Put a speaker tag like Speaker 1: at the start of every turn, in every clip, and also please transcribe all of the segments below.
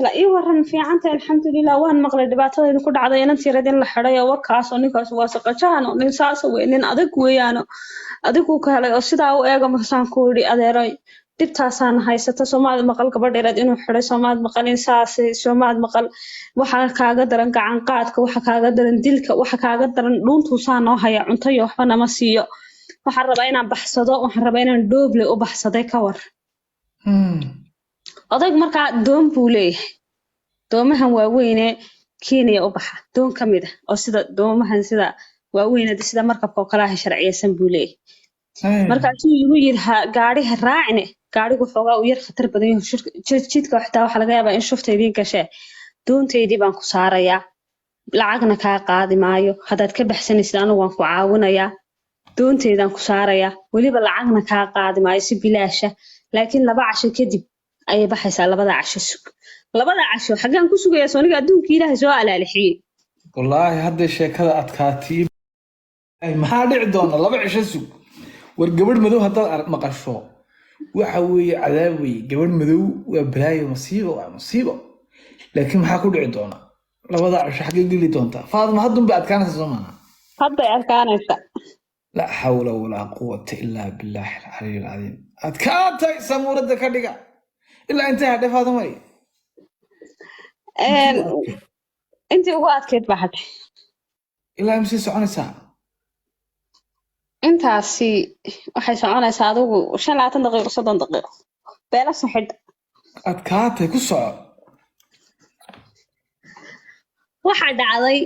Speaker 1: لا إيه ورن في عنته الحمد لله وان مقلد دبعته إنه كل عضينا تيردين لحرية وكاس ونكاس واسقشان ونساس وإنن أدق ويانو أدق وكهلا أصيد أو إيجا محسن كوري أديراي dibtaasaan haysata Soomaad maqal gabadheed inuu xiray Soomaad maqal insaasi Soomaad maqal waxa kaaga daran gacan qaadka waxa kaaga daran dilka waxa kaaga daran dhuuntu saan oo haya cunto iyo waxba nama siiyo waxaan rabaa inaan baxsado waxaan rabaa inaan dooble u baxsaday ka war odag markaa doon buu leeyahay doomahan waaweyn ee Kenya u baxa doon ka mid ah oo sida doomahan sida waaweyn sida markabka oo kala ah sharciyeysan buu leeyahay markaasuu igu yiri gaariga raacine gaarigu xoogaa u yar khatar badan yahay jidka xitaa waxa laga yaabaa in shufta idin gashay doontaydii baan ku saarayaa lacagna kaa qaadi maayo haddaad ka baxsanaysid anigu waan ku caawinayaa doontaydaan ku saarayaa weliba lacagna kaa qaadi maayo si bilaasha laakiin 2 casho kadib ayay baxaysaa 2 casho sug 2 casho xagaan ku sugayaa sooniga adduunka ilaahay soo alaalixiyey
Speaker 2: wallaahi hadda sheekada adkaatii maxaa dhici doona 2 cisho sug war gabadh madow haddaad maqasho waxa weeye cadaab weeye gabadh madow waa balaayo masiibo laakiin maxaa ku dhici doona 2 cisho xagee geli doonta faadma haddun bay adkaanaysa soo maaha
Speaker 1: hadday arkaanaysa
Speaker 2: لا حول ولا قوة إلا بالله العلي العظيم أتكاتي سمورة كدقة إلا أنت هدف هذا ماي
Speaker 1: انت ugu adkeyd baa hadda
Speaker 2: إلا أمسي سعوني ساعة
Speaker 1: intaasi waxay soconaysaa adigu 25 daqiiqo 30 daqiiqo beela saxid
Speaker 2: أتكاتي كسر
Speaker 1: waxa dhacday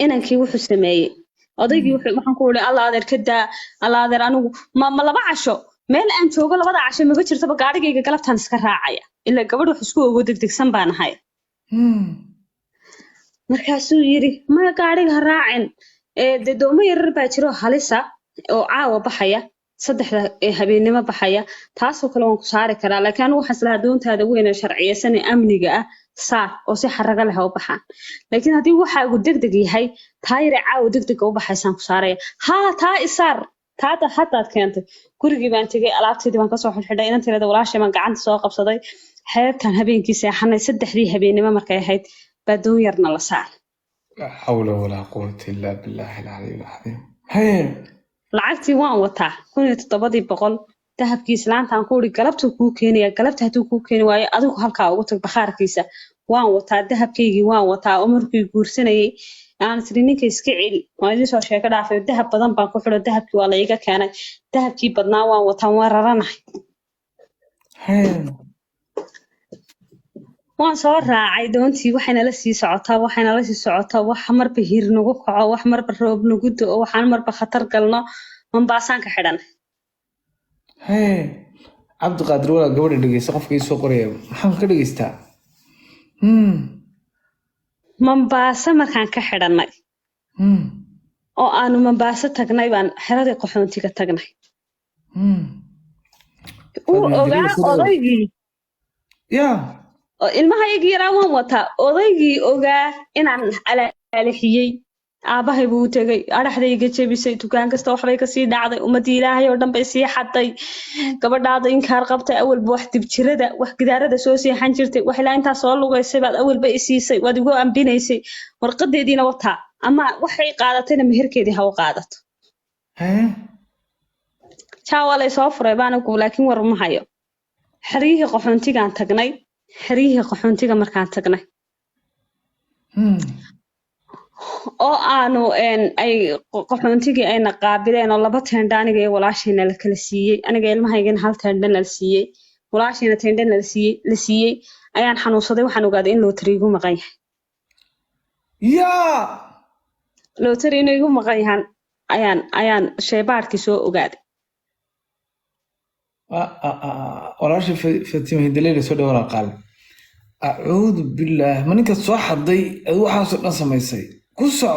Speaker 1: inankii wuxuu sameeyay odaygii waxaan ku wuli alla adeer ka daa alla adeer anigu ma 2 casho meel aan joogo 2 casho ma jirtaba gaarigayga galabtaan iska raacaya ilaa gabadh wax isku ogo degdegsan baan ahay markaasuu yiri ma gaariga raacin doomo yaryar baa jiro halisa oo caawa baxaya 3 habeenimo baxaya taasoo kale waan ku saari karaa laakiin anigu waxaan islahaa doontaada weyn ee sharciyeysan ee amniga ah saar oo si xaraga leh u baxaan laakiin haddii waxa uu degdeg yahay taayir caawa degdeg u baxaysan ku saaraya taa isaar taada hadaad keentay gurigii baan tagay alaabteedii baan ka soo xidhay inaan tirada walaashay baan gacanta soo qabsaday xeebtan habeenkii seexanay 3 habeenimo markay ahayd baa doon yarna la saar
Speaker 2: لا حول ولا قوة إلا بالله العلي العظيم هي
Speaker 1: lacagtii waan wataa 1700 dahabkii islaantaan ku uri galabta ku keenaya galabta haduu ku keeni waayo adigu halka ugu tag bakhaarkiisa waan wataa dahabkaygii waan wataa oo markii guursanayay aan tiri ninka iska celi waa idin soo sheeko dhaafay dahab badan baan ku xidho dahabkii waa la iga keenay dahabkii badnaa waan wataa waan raranahay waan soo raacay doontii waxayna la sii socotaa wax marba hir nagu kaco wax marba roob nagu da'o waxaan marba khatar galno Mombasaan ka xidhan
Speaker 2: هي عبد القادر ولا قبل دقيقة قف كيس سوق قريب محمد كده يستا
Speaker 1: Mombasa markaan ka xidhanay oo aanu Mombasa tagnay baan xeradii qaxoontiga tagnay uu ogaa odaygii
Speaker 2: يا
Speaker 1: ilmahaygii yaraa waan wataa odaygii ogaa inaan alaalixiyey aabahay buu tagay araxdayga jabisay dukaan kasta waxbay ka sii dhacday ummadii ilaahay oo dhan bay sii xaday gabadhaada inkaar qabtay awalba wax dib jirada wax gidaarada soo seexan jirtay wax ilaa inta soo lugaysay baad awalba isiisay waad igu ambinaysay warqadeediina wataa ama waxay qaadatayna meherkeedii ha u qaadato jawalay soo furay baan ku laakiin war ma hayo xariyihii qaxoontigaan tagnay xariyihii qaxoontiga markaan tagnay oo aanu ay qaxoontigii ayna qaabileen oo 2 teendha aniga iyo walaashayna la kala siiyey aniga ilmahaygana 1 teendha la siiyey walaashayna teendha la siiyey ayaan xanuunsaday waxaan ogaaday in looterigu maqan yahay
Speaker 2: يا
Speaker 1: looterigu igu maqan yahan ayaan sheybaarkii soo ogaaday
Speaker 2: ولا شيء في تيم هدليل سودا ولا قال أعوذ بالله من إنك صح ضي وحاسب نص ما يصير كوسع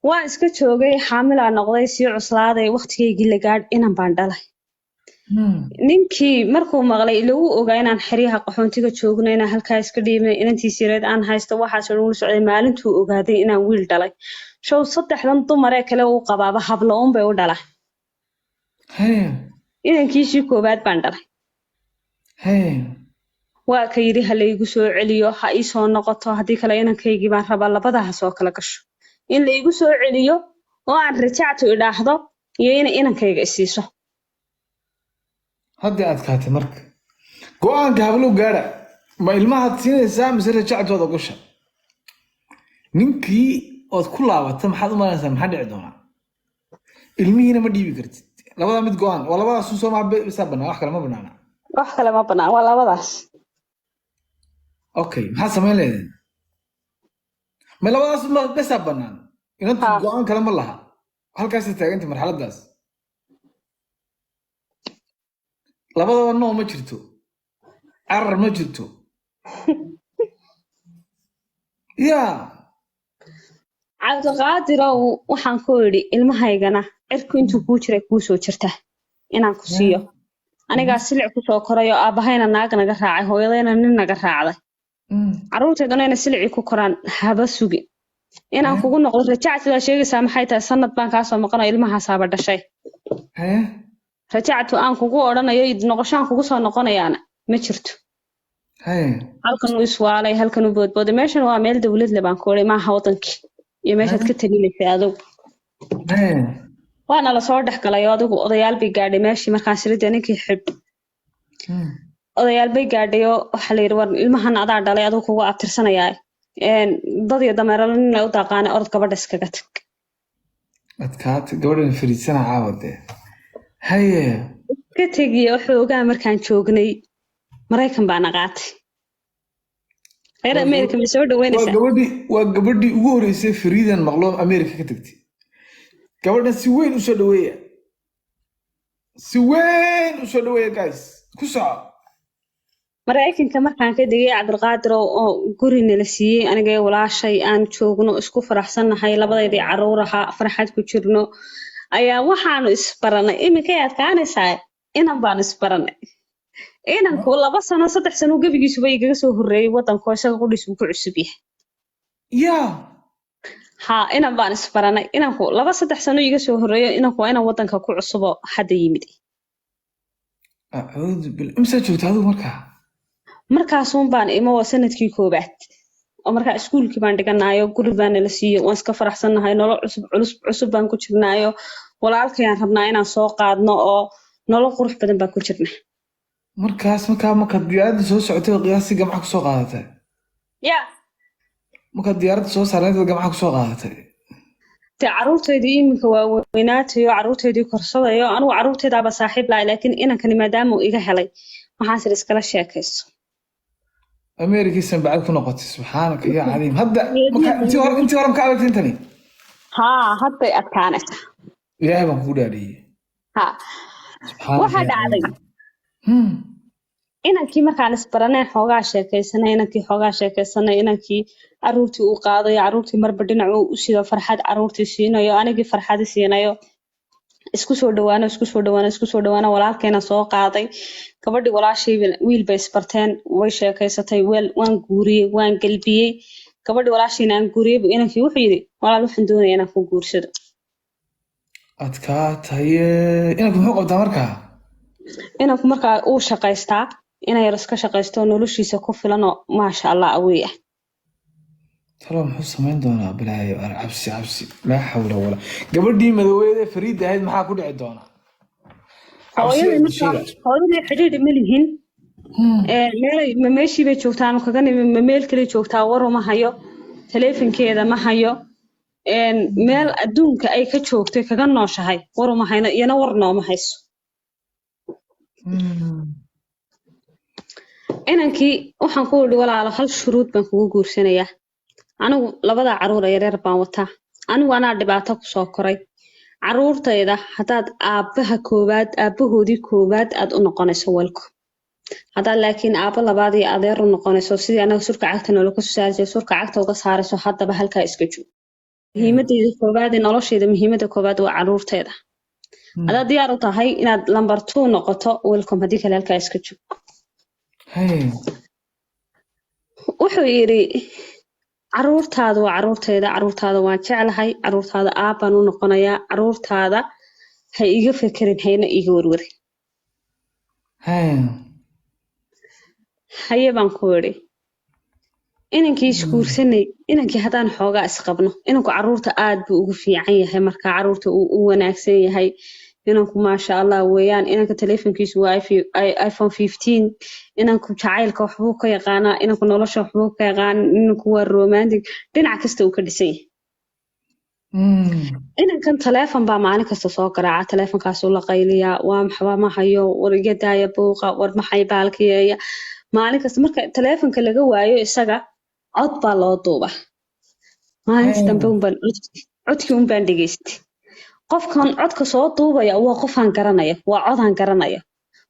Speaker 1: waan iska joogay xaamil aan noqday sii cuslaaday waqtigeygii la gaadh inaan baan dhalay ninkii markuu maqlay lagu ogaa inaan xiriyaha qaxoontiga joogno inaan halkaa iska dhiibnay inantiis yareed aan haysto waxaas oo uu socday maalintuu ogaaday inaan wiil dhalay show 3 dumar ee kale uu qabaaba hablo un bay u dhalay inankiisii koobaad baan dhalay
Speaker 2: Hey.
Speaker 1: waa ka yidhi ha laygu soo celiyo ha ii soo noqoto haddii kale inankaygii baan rabaa labadaha soo kala gasho in laygu soo celiyo oo aan rajactu idhaahdo iyo inay inankayga isiiso
Speaker 2: Hadda adkaatay marka. Go'aanka hablo gaara. Ma ilmaha siinaysaa mise rajactooda gasha? Ninkii ood ku laabatay maxaad u malaynaysaa maxaa dhici doona? Ilmihiina ma dhiibi kartid. Labada mid go'aan. Waa labadaas soo ma bisa banaan wax kale ma banaana.
Speaker 1: wax kale ma bannaan waa labadaas
Speaker 2: Okay, maxaa samayn leedahay? Ma labadaas ma bisa banaan. Inantu
Speaker 1: Ha.
Speaker 2: go'aan kale ma laha. Halkaas taagantay marxaladaas. Labadaba noo ma jirto. Carar ma jirto. Yeah.
Speaker 1: cabdiqaadirow waxaan ku idhi ilmahaygana cirku intuu kuu jiray kuu soo jirta inaan ku siiyo anigaa silic kusoo koray oo aabbahayna naag naga raacay hooyadayna nin naga raacday carruurteeduna inay silicii ku koraan haba sugin inaan kugu noqdo rajacti baa sheegaysaa maxay tahay sanad baan kaasoo maqanoo ilmahaasaaba dhashay
Speaker 2: Hey.
Speaker 1: rajactu aan kugu odhanayo noqoshaan kugu soo noqonayaana ma jirto
Speaker 2: Hey.
Speaker 1: halkan uu iswaalay halkan uu boodbooday meeshan waa meel dawlad le baan ku odhay maaha wadankii iyo meeshaad ka talinaysay adigu
Speaker 2: Hey.
Speaker 1: waana lasoo dhex galay oo adigu odayaal bay gaadhay meeshii markaan sirida ninkii xidh odayaal bay gaadhay oo waxaa la yidhi war ilmahan adaa dhalay adigu kugu abtirsanayaa dad iyo dameeralo nin la u daaqaanay orod gabadha iskaga tag
Speaker 2: Adkaatay gabadhan fariisana caawade. Haye.
Speaker 1: ka tegiye waxoogaa markaan joognay maraykan baana qaatay reer america ma soo dhaweynaysaa
Speaker 2: waa gabadhii ugu horeysay Fariidan maqlo America ka tagtay. Gabadhan si weyn u soo dhaweeya. Si weyn u soo dhaweeya guys. Ku soco.
Speaker 1: maraykanka markaan ka degay cabdiqaadir oo guri nala siiyey aniga iyo walaashay aan joogno isku faraxsannahay labadeedii carruur ahaa farxad ku jirno ayaa waxaanu isbaranay iminkay adkaanaysaa inan baanu isbaranay inanku 2 sano 3 sano gebigiisuba igaga soo horreeyey waddanko isaga qudhiis uu ku cusub yahay
Speaker 2: Yeah.
Speaker 1: ha inan baan isbaranay inanku 2-3 sano iga soo horreeyo inanku waa inan waddanka ku cusubo hadda yimid
Speaker 2: A'uudu bil. Imsa joogtaa adigu markaa?
Speaker 1: markaasuun baan imo waa sanadkii koobaad oo markaa iskuulkii baan dhiganayo guri baan nala siiyo waan iska faraxsannahay nolol cusub baan ku jirnaayo walaalkayaan rabnaa inaan soo qaadno oo nolol qurux badan baan ku jirnaa
Speaker 2: marka diyaaradda soo socotay qiyaastii gamca ku soo qaadatay.
Speaker 1: ya
Speaker 2: Marka diyaaradda soo saarneed gamca ku soo qaadatay.
Speaker 1: te carruurteedii iminka waa weynaatayo carruurteedii korsadayo anigu carruurteedaaba saaxiib lahay laakiin inankani maadaama uu iga helay waxaan sir iskala sheekayso
Speaker 2: America bacad ku noqotay subxaanaka yaa caliim. Hadda intii hore ka aragtay intani.
Speaker 1: haa hadday adkaanaysaa
Speaker 2: Ilaahay baan kugu dhaariyay.
Speaker 1: ha waxaa dhacday inankii markaan isbaranay xoogaa sheekaysanay inankii carruurtii uu qaadayo carruurtii marba dhinac uu u sido farxad carruurtii siinayo anigii farxadi siinayo isku soo dhawaano walaalkeena soo qaaday gabadhii walaashii wiil bay isbarteen way sheekaysatay waan guuriyey waan galbiyey gabadhii walaashiina aan guuriyey buu inankii wuxuu yidhi walaal waxaan doonayaa inaan ku guursado
Speaker 2: adkaatay inanku muxuu qabtaa markaa
Speaker 1: inanku markaa uu shaqaystaa inay yar iska shaqaysto noloshiisa ku filan oo maasha allah awey ah
Speaker 2: talo muxuu samayn doonaa bilaayo cabsi laa xawla walaa gabadhii madaweyda Fariid ahayd maxaa ku dhici doona
Speaker 1: hooyadii xidhiidh ma lihin meeshii bay joogtaan kaga nimi meel kale joogtaa waruma hayo taleefankeeda ma hayo meel adduunka ay ka joogtay kaga nooshahay waruma hayno iyana war nooma hayso inankii waxaan ku yidhi walaalo hal shuruud baan kugu guursanayaa anigu labada carruur yaryar baan wataa anigu anaa dhibaato ku soo koray carruurtayda haddaad aabbahoodii koowaad aad u noqonayso walko haddaad laakiin aabba labaad iyo adeer u noqonayso sidii anaga surka cagta noola ka soo saarayso surka cagta uga saarayso haddaba halkaa iska joog muhiimadeyda koowaad ee noloshayda muhiimadda koowaad waa carruurtayda haddaad diyaar u tahay inaad lambar 2 noqoto welcome haddii kale halkaa iska joog wuxuu yidhi carruurtaada waa carruurtayda carruurtaada waan jeclahay carruurtaada aabbaan u noqonayaa carruurtaada ha iga fekerin hayna iga warwarin haye baan ku idhi inankii isguursanay inankii haddaan xoogaa isqabno inanku carruurta aad buu ugu fiican yahay marka carruurta uu u wanaagsan yahay inanku maasha allah weeyaan inanka telefonkiisu waa iphone 15 inanku jacaylka waxbuu ka yaqaanaa inanku nolosha waxbuu ka yaqaanaa inanku waa romantic dhinac kasta uu ka dhisan yahay inankan teleefon baa maalin kasta soo garaaca teleefonkaasuu la qayliyaa waa maxba ma hayo war iga daaya buuqa war maxay baalkiyeeya maalin kasta marka teleefonka laga waayo isaga cod baa loo duuba maalintii dambe codkii unbaan dhegaystay qofkan codka soo duubaya waa qofaan garanaya waa codaan garanaya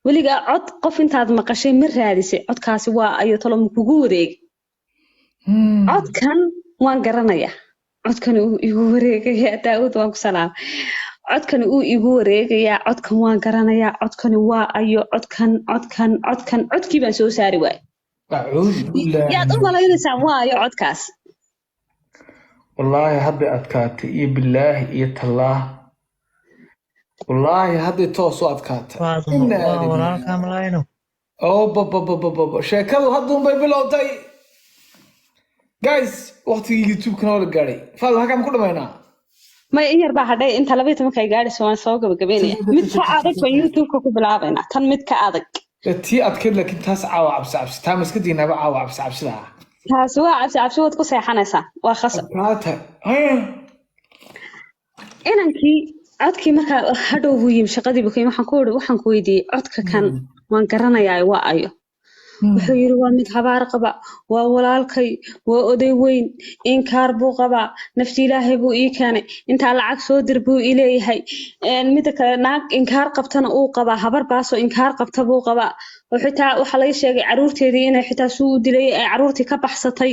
Speaker 1: weligaa cod qof intaad maqashay ma raadisay codkaasi waa ayo talo ma kugu wareegi codkan waan garanaya codkan uu igu wareegayaa daawud waan ku salaamay codkan uu igu wareegayaa codkan waan garanayaa codkani waa ayo codkan codkii baan soo saari waayay yaad u malaynaysaa waa ayo codkaas
Speaker 2: wallaahi hadday adkaatay iyo bilaahi iyo tallaah wallaahi hadday toos u adkaatay sheekadu hadduunbay bilowtay guys waqtigii youtube-kana waa la gaadhay faad halkaan ku dhamaynaa
Speaker 1: may in yar baa hadhay inta 12 ay gaadhayso waan soo gabagabeynaya mid ka adag baan youtube-ka ku bilaabaynaa tan mid ka adag
Speaker 2: tii adkeyd laakiin taas caawa cabsi taa maska diinaaba caawa cabsida ah
Speaker 1: taas waa cabsi waad ku seexanaysaa waa khasab inankii codkii markaa hadhow buu yimi shaqadii bukay waxaan ku weydiiyey codka kan waan garanayaa waa ayo wuxuu yiri waa mid habaar qaba waa walaalkay waa oday weyn inkaar buu qabaa nafti ilaahay buu ii keenay inta lacag soo dir buu ileeyahay mid kale naag inkaar qabtana uu qabaa habar baaso inkaar qabta buu qabaa xitaa waxa laga sheegay caruurteedii inay xitaa suu dilay ay caruurtii ka baxsatay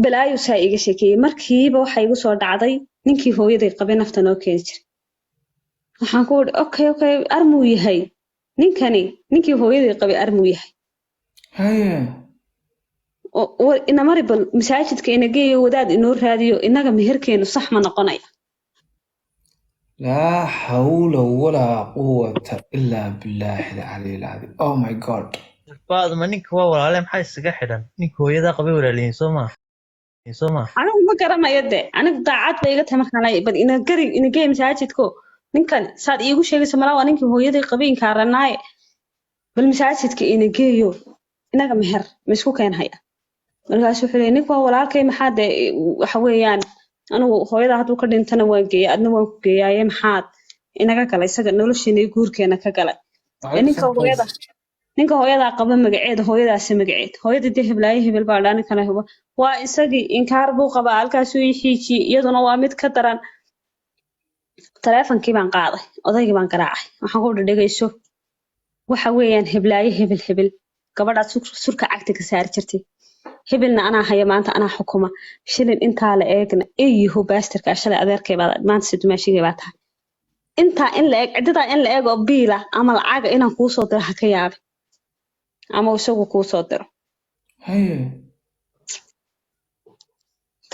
Speaker 1: balaayo saa iga sheekay markiiba waxa igu soo dhacday ninkii hooyaday qabay nafta noo keeni jiray waxaan ku wada okay armuu yahay ninkii hooyaday qabay armuu yahay ina maribal masaajidka ina geeyo wadaad inoo raadiyo inaga meherkeenu sax ma noqonaya
Speaker 2: laa xawla walaa quwata ilaa billaahi alcaliy alcadiim oh my god
Speaker 3: baadma ninka waa walaale maxaa isaga xidhan ninka hooyadaa qabay walaalihiin soo maa
Speaker 1: anigu ma garanayo de anigu daacad bay iga tahay markaan lay bal ina geey masaajidko ninkan saad iigu sheegayso malaa waa ninkii hooyaday qabay inkaaranaaye bal masaajidka ina geeyo inaga meher ma isku keenhaya markaasuu wuxuu leeyahay ninka waa walaalkay maxaa dee waxa weeyaan anigu hooyada hadduu ka dhintana waan geeyay adna waan ku geeyaaye maxaad inaga galay isaga nolosheena iyo guurkeena ka galay ninka hooyadaa qaba magaceeda hooyadaasi magaceed hooyada dee heblaaye hebel baa dhaani kale huba waa isagii inkaar buu qabaa halkaasuu ii xiijiyey iyaduna waa mid ka daran teleefonkii baan qaaday odaygii baan garaacay waxaan ku dhegeyso waxa weeyaan heblaaye hebel gabadhaad surka cagta ka saari jirtay hebelna anaa haya maanta anaa xukuma shilin intaa la eegna eeyiho baastarka shalay adeerkay baad maanta sidumaashigay baa tahay intaa in la eeg cididaa in la eeg oo biila ama lacaga inaan kuu soo diro ha ka yaabi ama isagu kuu soo diro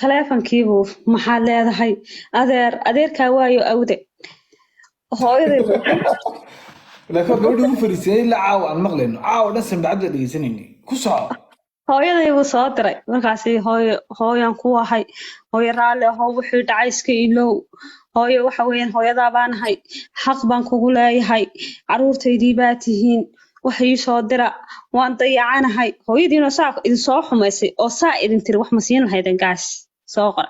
Speaker 1: teleefonkiibuu maxaad leedahay adeerkaa waayo awde hooyaday
Speaker 2: laakiin gabadhi ugu fariisay ilaa caawa aan maqlayno caawa dhan sanbacadda dhegeysanayni ku soco
Speaker 1: hooyaday buu soo diray markaasi hooyan ku ahay hooyo raalle ahoo wixii dhacay iska ilow hooyo waxa weeyaan hooyadaa baanahay xaq baan kugu leeyahay caruurtaydii baa tihiin wax ii soo dira waan dayacanahay hooyadiina saa idin soo xumaysay oo saa idin tiri wax ma siin lahayden gaas soo qora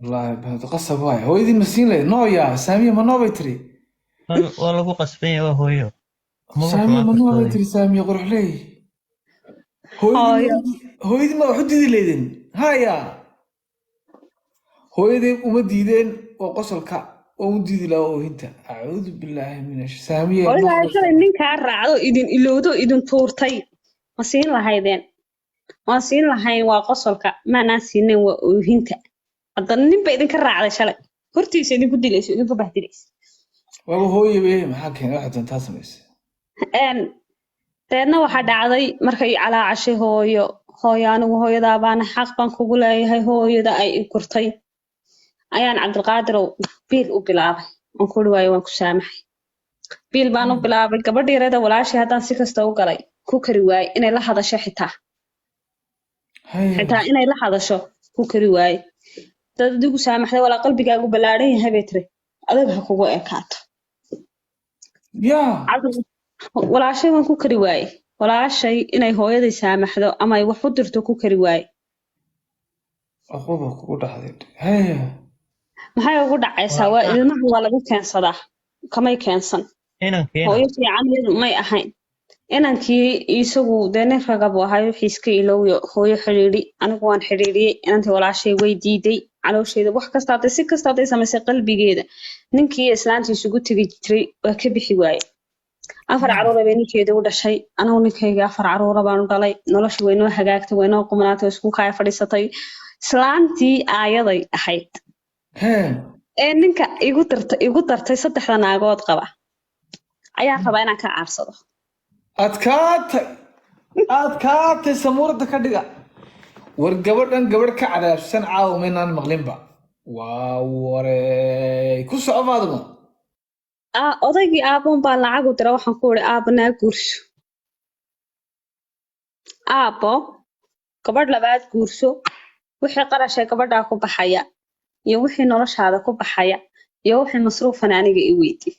Speaker 2: wallaahi qasab waay hooyadii ma siin lahayd nooyaa saamiya ma noobay tiri
Speaker 3: waa lagu qasban yahay waa hooyo
Speaker 2: saamiya ma noobay tiri saamiya quruxley hooyadii ma wax u diidi leydin haya hooyadii uma diideen oo qosolka oo u diidi lahaa oohinta acuudu billaahi min saamiya
Speaker 1: hooyada ninkaa raacdo idin ilowdo idin tuurtay ma siin lahaydeen waan siin lahayn waa qosolka maanaan siinayn waa oohinta haddana ninba idinka raacday shalay hortiisa idinku dilayso idinku bahdilaysa
Speaker 2: waaba hooyabe maxaa keenay waxaad doontaa samaysa
Speaker 1: deedna waxaa dhacday markay calaacashay hooyo anigu hooyadaa baana xaq baan kugu leeyahay hooyada ay i gurtay ayaan cabdilqaadirow biil u bilaabay aan kuri waayo waan ku saamaxay biil baan u bilaabay gabadh yareeda walaashay haddaan si kasta u galay ku kari waaye inay la hadasho xitaa inay la hadasho ku kari waaye dad adigu saamaxday walaa qalbigaagu ballaaran yahay bay tiri adag ha kugu ekaato walaashay waan ku kari waaye walaashay inay hooyaday saamaxdo ama ay wax u dirto ku kari waaye maxay ugu dhacaysaa waa ilmaha waa laga keensadaa kamay keensan hooyo fiican may ahayn inankii isagu dee nin ragab ahay wixii iska ilowyo hooyo xidhiidhi anigu waan xidhiidhiyey inantii walaashay way diiday caloosheeda wax kasta hadday si kasta hadday samaysay qalbigeeda ninkii islaantii isugu tegi jiray waa ka bixi waaye 4 caruura bay ninkeeda u dhashay anigu ninkayga 4 caruura baan u dhalay nolosha waynoo hagaagtay waynoo qumanaatay isku kaaya fadhiisatay islaantii aayaday ahayd ninka igu dartay 3 naagood qaba ayaa rabaa inaan ka caarsado
Speaker 2: adkaatay samuurada ka dhiga war gabadhan gabadh ka cadaabsan caawa maynaan maqlinba waa warey ku soco Faadimo
Speaker 1: odaygii aaboon baa lacag u dira waxaan ku iri aabanaa guurso aabo gabadh labaad guurso wixii qarashay gabadhaa ku baxaya iyo wixii noloshaada ku baxaya iyo wixii masruufan aniga i weydii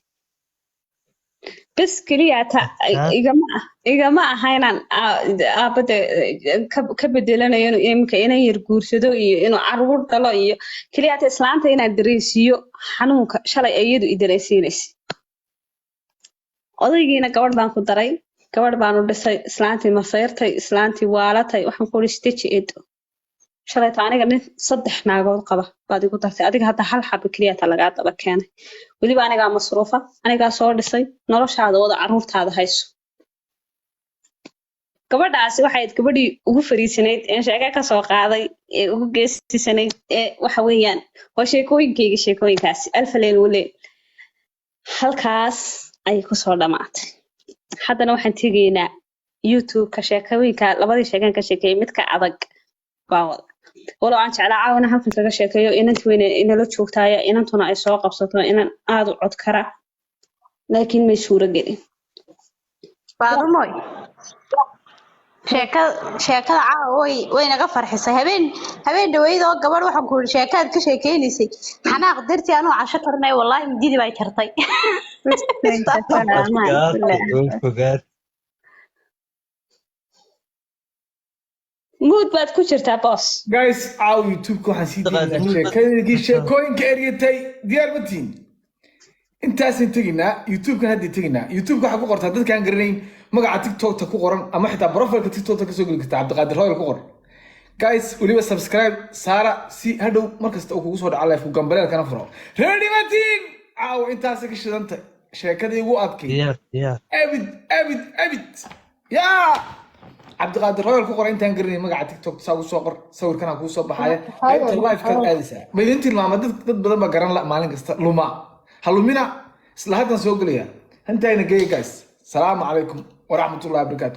Speaker 1: bas kaliya igama aha inaan aabada ka bedelanayo imika inaan yar guursado iyo inuu caruur dhalo iyo kaliya islaanta inaan dareensiiyo xanuunka shalay iyadu i dareensiinaysa odaygiina gabadh baan ku daray gabadh baan u dhisay islaantii masayrtay islaantii waalatay waxaan ku iri stage eedo shalayta aniga nin 3 naagood qaba baad igu dartay adiga hadda hal xabo kaliya lagaa daba keenay waliba aniga masruufa aniga soo dhisay noloshaada wada caruurtaada hayso gabadhaasi waxay gabadhii ugu fariisanayd ee sheeka ka soo qaaday ee ugu geestisanayd ee waxa weeyaan waa sheekooyinkaasi alfaleen wale halkaas ay ku soo dhamaatay haddana waxaan tegaynaa YouTube ka sheekooyinka labadii sheekan ka sheekay mid ka adag baa wada walo aan jeclaa caawina halkan kaga sheekayo inantii weyne inala joogtaaya inantuna ay soo qabsato inan aad u cod kara laakiin may suura gelin
Speaker 4: Faadimoy sheekada caawa way naga farxisay habeen dhaweyd oo gabadh waxaan ku sheekad ka sheekeynaysay xanaaq dirtii anoo casho karnay wallahi mididii bay jartay
Speaker 1: mood baad ku jirtaa boss
Speaker 2: guys YouTube ku waxaan sii deynaa sheekooyinka eryatay diyaar ma tihiin intaasaan teginaa YouTube kan hadda teginaa YouTube ka waxa ku qortaa dadkaan garanayn magaca TikTok ta ku qoran ama xitaa profile ka TikTok ta ka soo gali kartaa Cabdiqaadir Royal ku qoran guys waliba subscribe saara si hadhow markasta uu kugu soo dhaco live ku gambaleel kana furo ready ma tihiin intaas ka shidanta sheekadii ugu adkay abid yaa Cabdiqaadir Royal ku qoran intaan garanay magaca TikTok ta soo qor sawirkana ku soo baxaya inta live ka aadisa ma idin tilmaama dad badan ba garan la maalin kasta luma halumina isla hadan soo galaya hantayna geey guys salaamu calaykum ورحمة الله وبركاته.